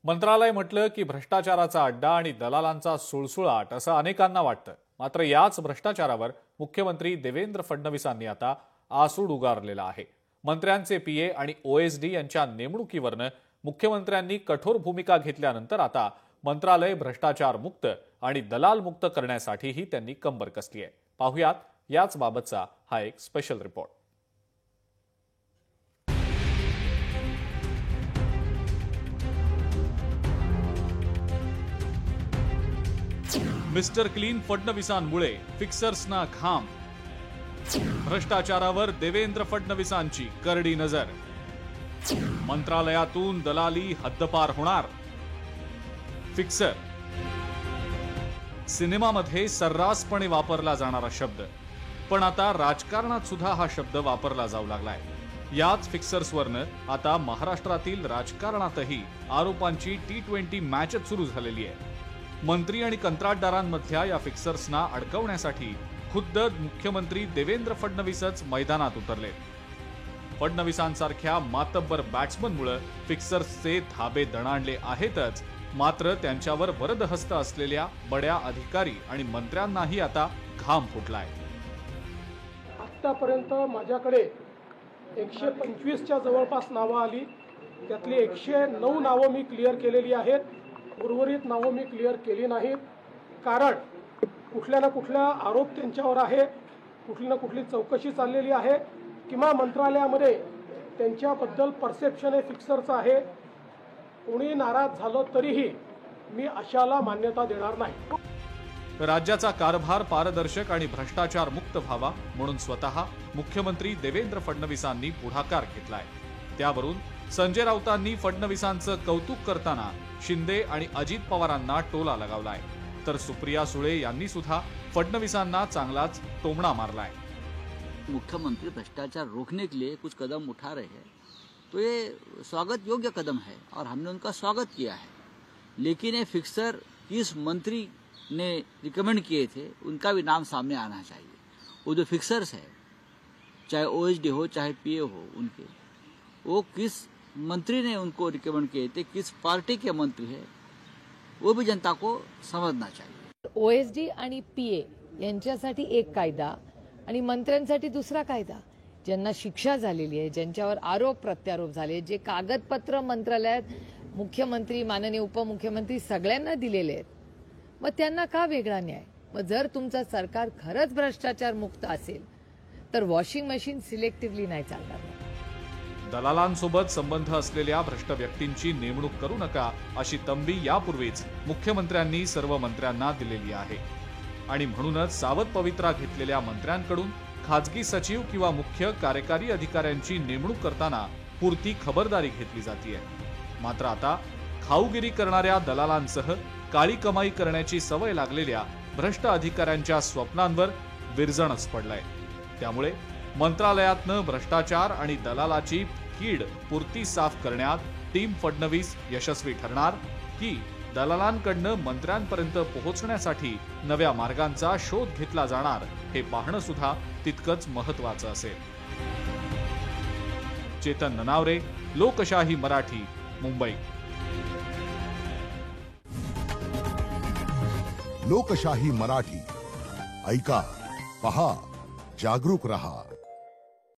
मंत्रालय म्हटलं की भ्रष्टाचाराचा अड्डा आणि दलालांचा सुळसुळाट असं अनेकांना वाटतं. मात्र याच भ्रष्टाचारावर मुख्यमंत्री देवेंद्र फडणवीसांनी आता आसूड उगारलेला आहे. मंत्र्यांचे पीए आणि ओएसडी यांच्या नेमणुकीवरनं मुख्यमंत्र्यांनी कठोर भूमिका घेतल्यानंतर आता मंत्रालय भ्रष्टाचार मुक्त आणि दलाल मुक्त करण्यासाठीही त्यांनी कंबर कसली आहे. पाहुयात याच बाबतचा हा एक स्पेशल रिपोर्ट. मिस्टर क्लीन फडणवीसांमुळे फिक्सर्सना घाम. भ्रष्टाचारावर देवेंद्र फडणवीसांची करडी नजर. मंत्रालयातून दलाली हद्दपार होणार. फिक्सर सिनेमामध्ये सर्रासपणे वापरला जाणारा शब्द, पण आता राजकारणात सुद्धा हा शब्द वापरला जाऊ लागलाय. याच फिक्सर्सवरनं आता महाराष्ट्रातील राजकारणातही आरोपांची T20 मॅचच सुरू झालेली आहे. मंत्री आणि कंत्राटदारांमधल्या या फिक्सर्सना अडकवण्यासाठी खुद्द मुख्यमंत्री देवेंद्र फडणवीसच मैदानात उतरले. फडणवीसांसारख्या मातब्बर बॅट्समनमुळे फिक्सर्सचे धाबे दणाणले आहेतच, मात्र त्यांच्यावर वरदहस्त असलेल्या बड्या अधिकारी आणि मंत्र्यांनाही आता घाम फुटलाय. आतापर्यंत माझ्याकडे 125च्या जवळपास नावं आली. त्यातली 109 नावं मी क्लिअर केलेली आहेत. उर्वरित नावं मी क्लिअर केली नाहीत, कारण कुठल्या ना कुठला आरोप त्यांच्यावर आहे, कुठली ना कुठली चौकशी चाललेली आहे, किंवा मंत्रालयामध्ये त्यांच्याबद्दल परसेप्शन हे फिक्सरचं आहे. कोणी नाराज झालं तरीही मी अशाला मान्यता देणार नाही. राज्याचा कारभार पारदर्शक आणि भ्रष्टाचार मुक्त व्हावा म्हणून स्वतः मुख्यमंत्री देवेंद्र फडणवीसांनी पुढाकार घेतलाय. त्यावरून संजय राऊतांनी फडणवीसांचं कौतुक करताना शिंदे आणि अजित पवारांना टोला लगावलाय, तर सुप्रिया सुळे यांनी सुद्धा फडणवीसांना चांगलाच टोमणा मारलाय. मुख्यमंत्री भ्रष्टाचार रोकने के लिए कुछ कदम उठा रहे हैं, तो ये स्वागत योग्य कदम है और हमने उनका स्वागत किया है. लेकिन ये फिक्सर किस मंत्री ने रिकमेंड किए थे उनका भी नाम सामने आना चाहिए. वो जो फिक्सर्स है, चाहे ओएसडी हो चाहे पीए हो, उनके वो किस मंत्री ने उनको रिकमेंड किए थे, किस पार्टी के मंत्री है, वो भी जनता को समझना चाहिए. ओएसडी आणि पीए यांच्यासाठी एक कायदा आणि मंत्र्यांसाठी दुसरा कायदा. ज्यांना शिक्षा झालेली आहे, ज्यांच्यावर आरोप प्रत्यारोप झाले, जे कागदपत्र मंत्रालयात मुख्यमंत्री, माननीय उपमुख्यमंत्री सगळ्यांना दिलेले आहेत, मग त्यांना का वेगळा न्याय? मग जर तुमचं सरकार खरंच भ्रष्टाचार मुक्त असेल तर वॉशिंग मशीन सिलेक्टिव्हली नाही चालणार. दलालांसोबत संबंध असलेल्या भ्रष्ट व्यक्तींची नेमणूक करू नका अशी तंबी यापूर्वीच मुख्यमंत्र्यांनी सर्व मंत्र्यांना दिलेली आहे. आणि म्हणूनच सावध पवित्रा घेतलेल्या मंत्र्यांकडून खाजगी सचिव किंवा मुख्य कार्यकारी अधिकाऱ्यांची नेमणूक करताना पुरती खबरदारी घेतली जातीये. मात्र आता खाऊगिरी करणाऱ्या दलालांसह काळी कमाई करण्याची सवय लागलेल्या भ्रष्ट अधिकाऱ्यांच्या स्वप्नांवर विरजणच पडलंय. त्यामुळे मंत्रालयातनं भ्रष्टाचार आणि दलालाची कीड पुरती साफ करण्यात टीम फडणवीस यशस्वी ठरणार, की दलालांकडनं मंत्र्यांपर्यंत पोहोचण्यासाठी नव्या मार्गांचा शोध घेतला जाणार, हे पाहणं सुद्धा तितकंच महत्त्वाचं असेल. चेतन ननावरे, लोकशाही मराठी, मुंबई. लोकशाही मराठी ऐका, पहा, जागरूक रहा.